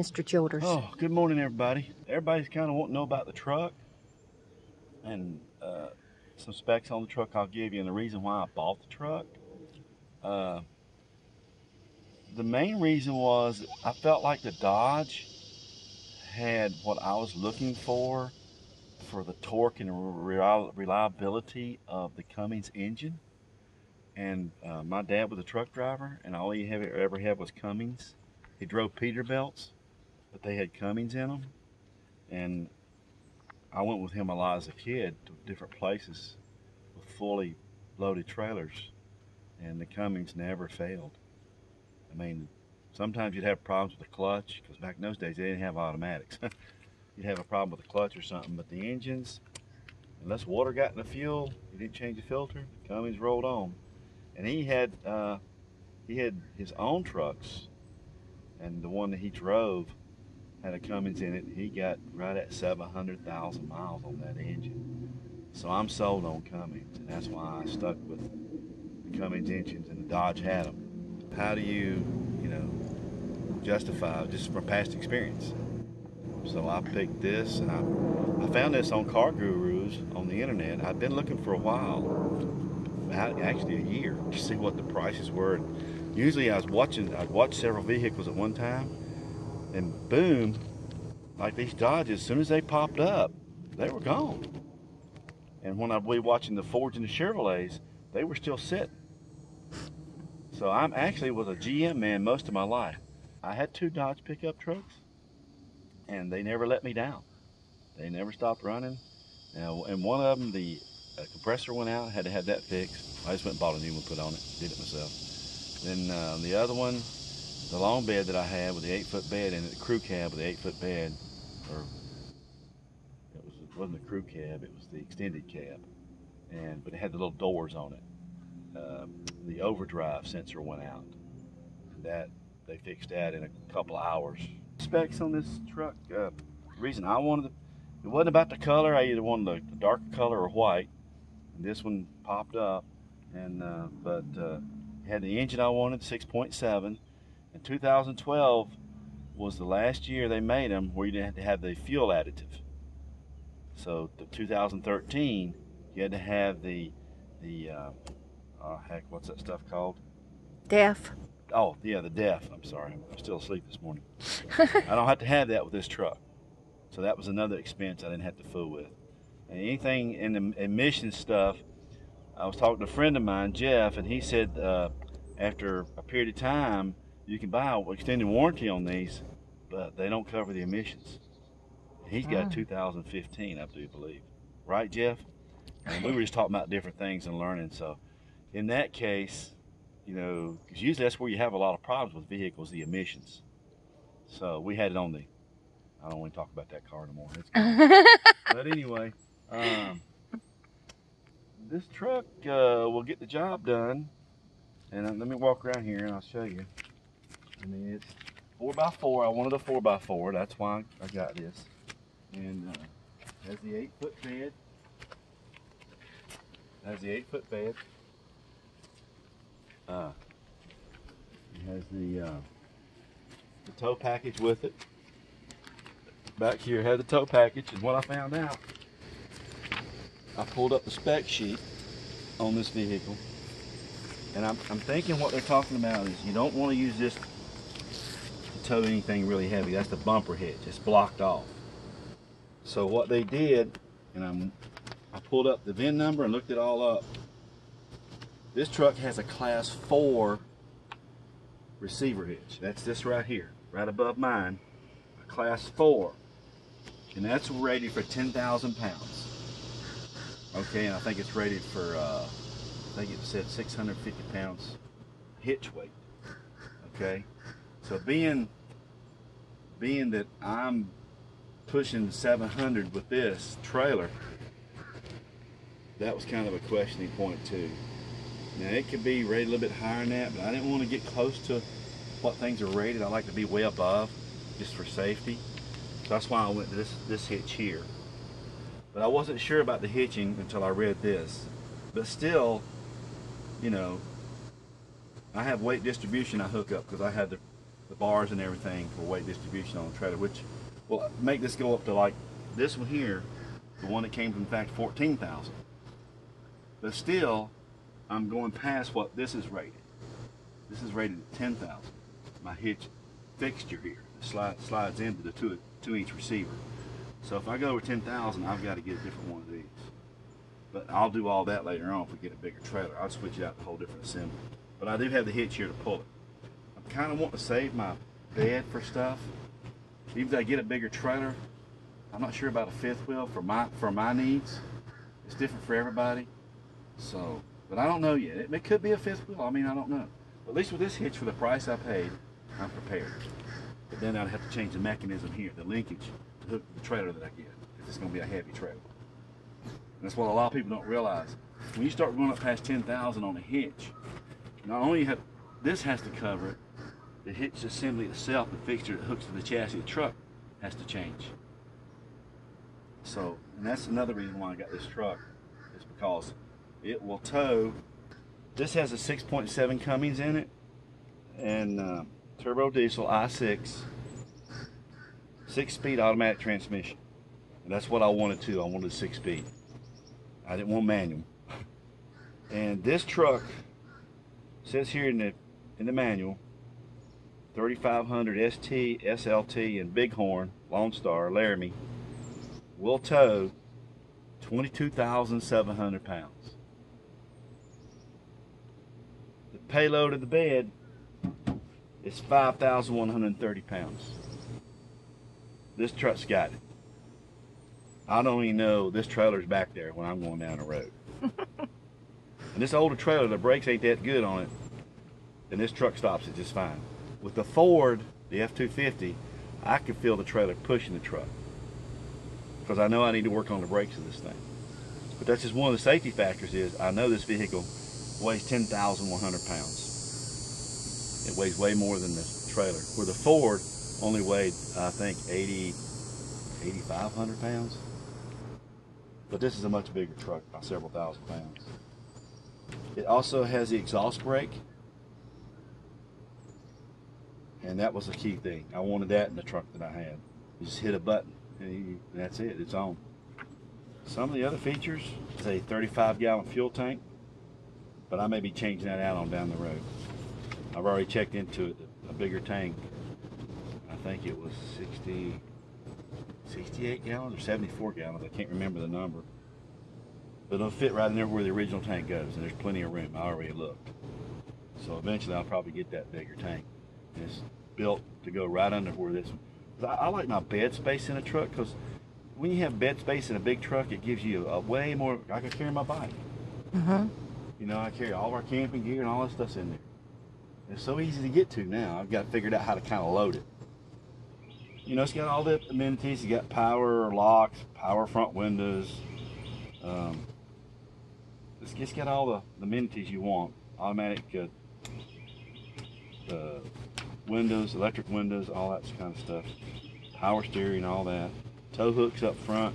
Mr. Childers. Oh, good morning, everybody. Everybody's kind of wanting to know about the truck and some specs on the truck I'll give you and the reason why I bought the truck. The main reason was I felt like the Dodge had what I was looking for the torque and reliability of the Cummins engine. And my dad was a truck driver, and all he ever had was Cummins. He drove Peterbilts, but they had Cummins in them. And I went with him a lot as a kid to different places with fully loaded trailers, and the Cummins never failed. I mean, sometimes you'd have problems with the clutch, because back in those days they didn't have automatics. You'd have a problem with the clutch or something, but the engines, unless water got in the fuel, you didn't change the filter, the Cummins rolled on. And he had his own trucks, and the one that he drove had a Cummins in it. He got right at 700,000 miles on that engine. So I'm sold on Cummins, and that's why I stuck with the Cummins engines, and the Dodge had them. How do you justify just from past experience? So I picked this, and I found this on Car Gurus on the internet. I'd been looking for a while, actually a year, to see what the prices were. And usually I'd watch several vehicles at one time, and boom, like these Dodges, as soon as they popped up, they were gone. And when I'd be watching the Fords and the Chevrolets, they were still sitting. So I actually was a GM man most of my life. I had 2 Dodge pickup trucks, and they never let me down. They never stopped running. And one of them, the compressor went out, had to have that fixed. I just went and bought a new one, put on it, did it myself. Then the other one, the long bed that I had with the 8-foot bed in it, the crew cab with the 8-foot bed, or it wasn't the crew cab, it was the extended cab, but it had the little doors on it. The overdrive sensor went out. That they fixed that in a couple of hours. Specs on this truck. The reason I wanted it wasn't about the color. I either wanted the darker color or white. And this one popped up, but it had the engine I wanted, 6.7. And 2012 was the last year they made them where you didn't have to have the fuel additive. So the 2013, you had to have the what's that stuff called? DEF. Oh, yeah, the DEF. I'm sorry, I'm still asleep this morning. I don't have to have that with this truck. So that was another expense I didn't have to fool with. And anything in the emission stuff, I was talking to a friend of mine, Jeff, and he said after a period of time, you can buy an extended warranty on these, but they don't cover the emissions. He's got 2015, I do believe. Right, Jeff? And we were just talking about different things and learning. So in that case, because usually that's where you have a lot of problems with vehicles, the emissions. So we had it on I don't want to talk about that car anymore. But anyway, this truck will get the job done. And let me walk around here and I'll show you. I mean, it's 4x4. I wanted a 4x4. That's why I got this. And has the 8-foot bed. It has the tow package with it. Back here had the tow package, and what I found out, I pulled up the spec sheet on this vehicle, and I'm thinking what they're talking about is you don't want to use this to tow anything really heavy. That's the bumper hitch. It's blocked off. So what they did, and I pulled up the VIN number and looked it all up. This truck has a class 4 receiver hitch. That's this right here, right above mine, a class 4. And that's rated for 10,000 pounds. Okay, and I think it's rated for, I think it said 650 pounds hitch weight. Okay, so being that I'm pushing 700 with this trailer, that was kind of a questioning point too. Now it could be rated a little bit higher than that, but I didn't want to get close to what things are rated. I like to be way above, just for safety. So that's why I went to this hitch here. But I wasn't sure about the hitching until I read this. But still, I have weight distribution I hook up because I have the bars and everything for weight distribution on the trailer, which will make this go up to like this one here, the one that came from factory, 14,000. But still, I'm going past what this is rated. This is rated at 10,000. My hitch fixture here slides into the 2-inch receiver. So if I go over 10,000, I've got to get a different one of these. But I'll do all that later on if we get a bigger trailer. I'll switch it out to a whole different assembly. But I do have the hitch here to pull it. I kind of want to save my bed for stuff. Even if I get a bigger trailer, I'm not sure about a fifth wheel for my needs. It's different for everybody. So, but I don't know yet. It could be a fifth wheel. I mean, I don't know. But at least with this hitch, for the price I paid, I'm prepared. But then I'd have to change the mechanism here, the linkage, to hook the trailer that I get, if it's going to be a heavy trailer. And that's what a lot of people don't realize. When you start going up past 10,000 on a hitch, not only this has to cover it, the hitch assembly itself, the fixture that hooks to the chassis of the truck, has to change. So, and that's another reason why I got this truck, is because it will tow. This has a 6.7 Cummins in it, and turbo diesel i6, 6-speed automatic transmission. And that's what I wanted too. I wanted 6-speed. I didn't want manual. And this truck says here in the manual, 3500 ST, SLT, and Bighorn, Lone Star, Laramie, will tow 22,700 pounds. The payload of the bed is 5,130 pounds. This truck's got it. I don't even know this trailer's back there when I'm going down the road. And this older trailer, the brakes ain't that good on it, and this truck stops it just fine. With the Ford, the F-250, I can feel the trailer pushing the truck, because I know I need to work on the brakes of this thing. But that's just one of the safety factors. Is I know this vehicle weighs 10,100 pounds. It weighs way more than the trailer. Where the Ford only weighed, I think, 8,500 pounds. But this is a much bigger truck, by several thousand pounds. It also has the exhaust brake, and that was a key thing. I wanted that in the truck that I had. You just hit a button, and that's it. It's on. Some of the other features is a 35-gallon fuel tank, but I may be changing that out on down the road. I've already checked into it, a bigger tank. I think it was 68 gallons or 74 gallons. I can't remember the number. But it'll fit right in there where the original tank goes, and there's plenty of room. I already looked. So eventually I'll probably get that bigger tank. And it's built to go right under where this one. I like my bed space in a truck, because when you have bed space in a big truck, it gives you a way more. I can carry my bike. You know, I carry all of our camping gear and all that stuff's in there. It's so easy to get to now. I've got figured out how to kind of load it. You know, it's got all the amenities. You got power locks, power front windows. It's got all the amenities you want. Automatic windows, electric windows, all that kind of stuff. Power steering, all that. Tow hooks up front.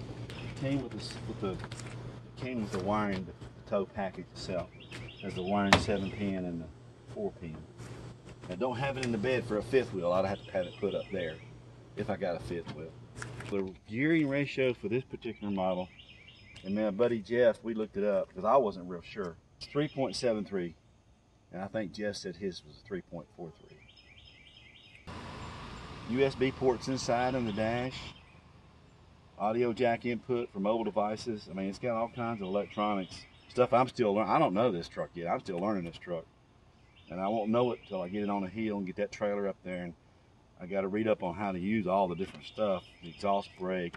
Came with the wiring, the tow package itself. There's the wiring 7-pin and the 4-pin. I don't have it in the bed for a fifth wheel. I'd have to have it put up there if I got a fifth wheel. The gearing ratio for this particular model, and my buddy Jeff, we looked it up because I wasn't real sure. It's 3.73, and I think Jeff said his was 3.43. USB ports inside on the dash. Audio jack input for mobile devices. I mean, it's got all kinds of electronics. Stuff I'm still learning. I don't know this truck yet. I'm still learning this truck. And I won't know it till I get it on a hill and get that trailer up there. And I got to read up on how to use all the different stuff, the exhaust brake,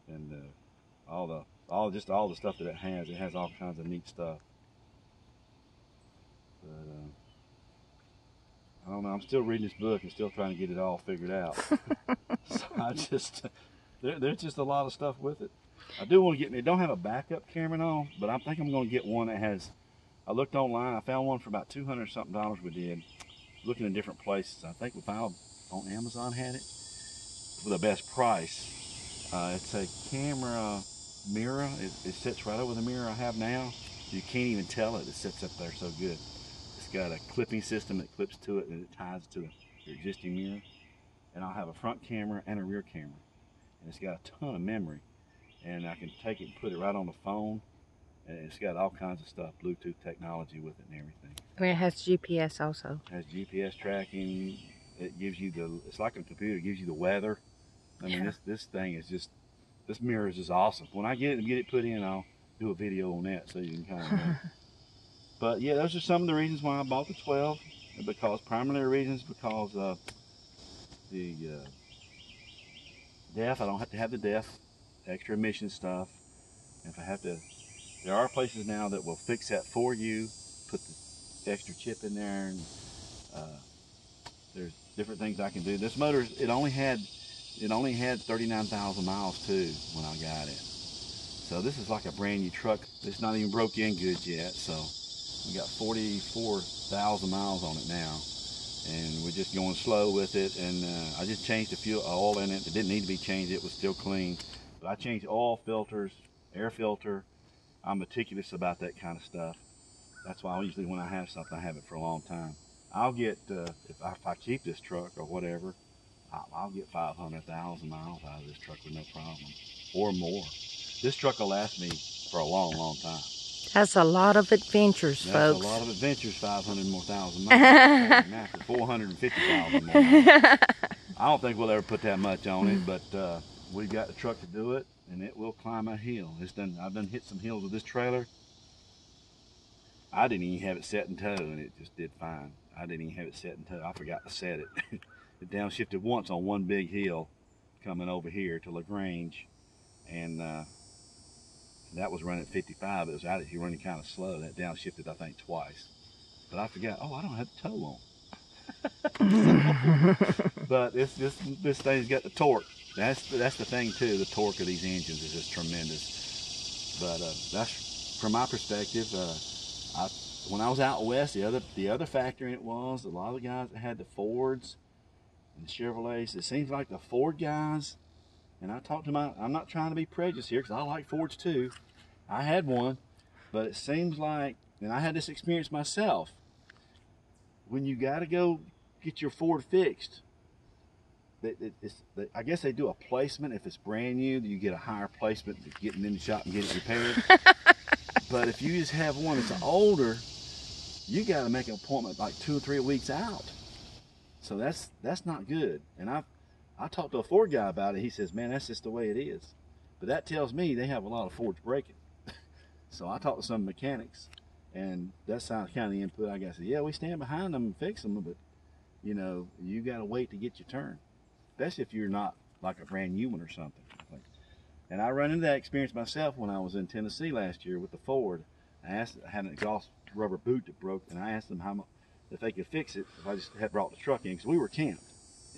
and all the stuff that it has. It has all kinds of neat stuff. But I don't know. I'm still reading this book and still trying to get it all figured out. So there's just a lot of stuff with it. I do want to get me. It don't have a backup camera and all, but I think I'm going to get one that has. I looked online. I found one for about $200 something. We did looking in different places. I think we found on Amazon had it for the best price. It's a camera mirror. It sits right over the mirror I have now. You can't even tell it. It sits up there so good. It's got a clipping system that clips to it and it ties to your existing mirror. And I'll have a front camera and a rear camera. And it's got a ton of memory. And I can take it and put it right on the phone. And it's got all kinds of stuff, Bluetooth technology with it and everything. And it has GPS also. It has GPS tracking. It gives you it's like a computer, it gives you the weather. I mean, this thing is just, this mirror is just awesome. When I get it and get it put in, I'll do a video on that so you can kind of know. But yeah, those are some of the reasons why I bought the 12. Because primary reasons, because of the DEF. I don't have to have the DEF, extra emission stuff. If I have to, there are places now that will fix that for you, put the extra chip in there, and there's different things I can do. This motor, it only had 39,000 miles too when I got it. So this is like a brand new truck. It's not even broke in good yet. So we got 44,000 miles on it now, and we're just going slow with it. And I just changed the fuel oil in it. It didn't need to be changed. It was still clean. But I changed oil filters, air filter. I'm meticulous about that kind of stuff. That's why usually when I have something, I have it for a long time. I'll get, if I keep this truck or whatever, I'll get 500,000 miles out of this truck with no problem, or more. This truck will last me for a long, long time. That's a lot of adventures, folks. That's a lot of adventures, 500,000 more miles. 450,000 more miles. I don't think we'll ever put that much on it, but we've got the truck to do it, and it will climb a hill. I've done hit some hills with this trailer. I didn't even have it set in tow, and it just did fine. I didn't even have it set in tow. I forgot to set it. It downshifted once on one big hill coming over here to LaGrange, and that was running at 55. It was out here running kind of slow. That downshifted, I think, twice. But I forgot, oh, I don't have the tow on. But this thing's got the torque. That's the thing too. The torque of these engines is just tremendous. But that's from my perspective. When I was out west, the other factor in it was a lot of the guys that had the Fords and the Chevrolets. It seems like the Ford guys, and I talked to I'm not trying to be prejudiced here because I like Fords too. I had one, but it seems like, and I had this experience myself, when you got to go get your Ford fixed, I guess they do a placement. If it's brand new, you get a higher placement to get it in the shop and get it repaired. But if you just have one that's older, you got to make an appointment like 2 or 3 weeks out. So that's not good. And I talked to a Ford guy about it. He says, man, that's just the way it is. But that tells me they have a lot of Fords breaking. So I talked to some mechanics, and that's kind of the input I got. I said, yeah, we stand behind them and fix them, but you know, you got to wait to get your turn, especially if you're not like a brand new one or something. And I run into that experience myself when I was in Tennessee last year with the Ford. I had an exhaust rubber boot that broke, and I asked them how much, if they could fix it if I just had brought the truck in, because we were camped.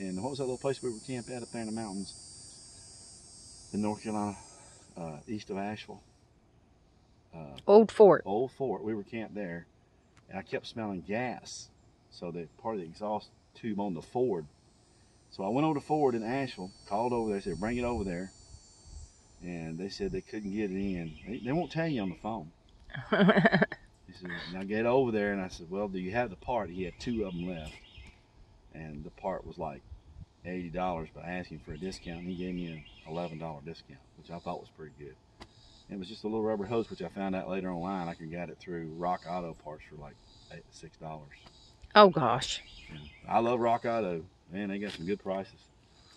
And what was that little place we were camped at up there in the mountains in North Carolina, east of Asheville? Old Fort. Old Fort. We were camped there, and I kept smelling gas. So the part of the exhaust tube on the Ford. So I went over to Ford in Asheville, called over there, said bring it over there, and they said they couldn't get it in. They won't tell you on the phone. He said, and I get over there, and I said, well, do you have the part? He had 2 of them left, and the part was like $80, but I asked him for a discount, and he gave me an $11 discount, which I thought was pretty good. And it was just a little rubber hose, which I found out later online. I could get it through Rock Auto parts for like $6. Oh gosh. Yeah. I love Rock Auto. Man, they got some good prices.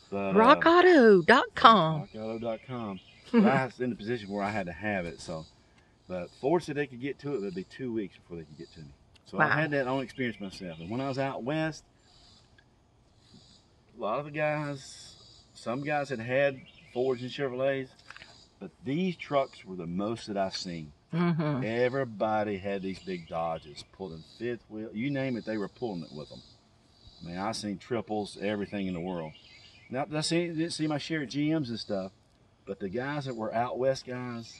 But, RockAuto.com. RockAuto.com. But I was in the position where I had to have it, so. But Ford said they could get to it, but it'd be 2 weeks before they could get to me. So wow. I had that own experience myself. And when I was out west, a lot of the guys, some guys had Fords and Chevrolets, but these trucks were the most that I've seen. Mm-hmm. Everybody had these big Dodges, pulling 5th wheel, you name it, they were pulling it with them. I mean, I've seen triples, everything in the world. Now, didn't see my share of GMs and stuff, but the guys that were out west guys,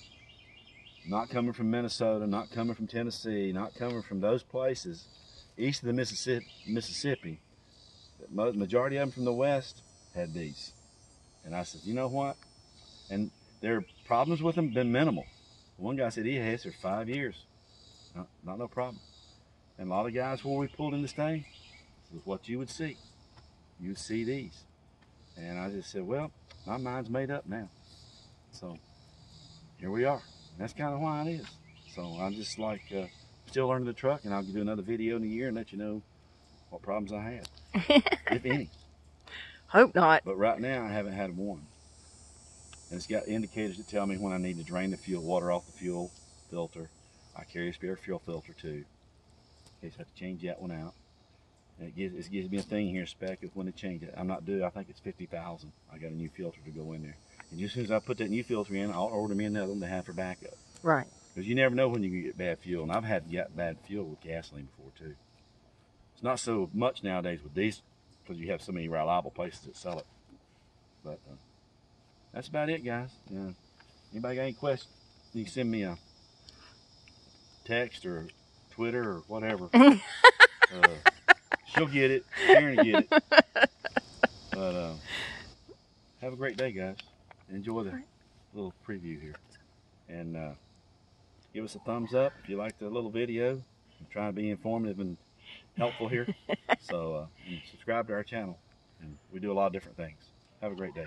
not coming from Minnesota, not coming from Tennessee, not coming from those places, east of the Mississippi, the majority of them from the west had these. And I said, you know what? And their problems with them been minimal. One guy said he has for 5 years. Not no problem. And a lot of guys, before we pulled in this thing, this is what you would see. You would see these. And I just said, well, my mind's made up now. So here we are. And that's kind of why it is. So I'm just like, still learning the truck, and I'll do another video in a year and let you know what problems I had, if any. Hope not. But right now, I haven't had one. And it's got indicators that tell me when I need to drain the fuel, water off the fuel filter. I carry a spare fuel filter too, in case I have to change that one out. And it gives me a thing here, spec of when to change it. I'm not due, I think it's 50,000. I got a new filter to go in there. And just as soon as I put that new filter in, I'll order me another one to have for backup. Right. Because you never know when you can get bad fuel. And I've had bad fuel with gasoline before too. It's not so much nowadays with diesel, because you have so many reliable places that sell it. But that's about it, guys. Anybody got any questions? You can send me a text or Twitter or whatever. She'll get it. Karen will get it. But have a great day, guys. Enjoy the little preview here. And give us a thumbs up if you like the little video. I'm trying to be informative and helpful here. So and subscribe to our channel. And we do a lot of different things. Have a great day.